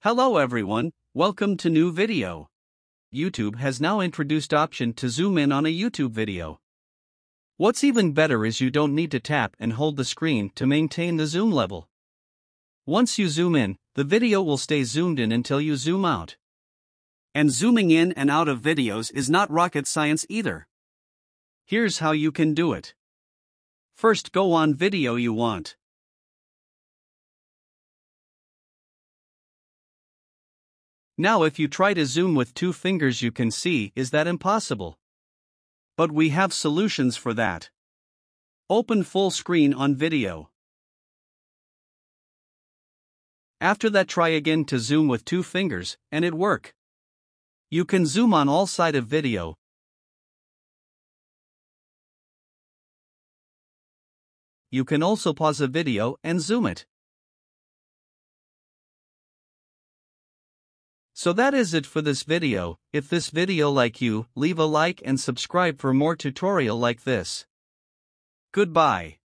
Hello everyone, welcome to new video. YouTube has now introduced option to zoom in on a YouTube video. What's even better is you don't need to tap and hold the screen to maintain the zoom level. Once you zoom in, the video will stay zoomed in until you zoom out. And zooming in and out of videos is not rocket science either. Here's how you can do it. First, go on video you want. Now if you try to zoom with two fingers you can see is that impossible. But we have solutions for that. Open full screen on video. After that try again to zoom with two fingers, and it work. You can zoom on all side of video. You can also pause a video and zoom it. So that is it for this video. If this video like you, leave a like and subscribe for more tutorial like this. Goodbye.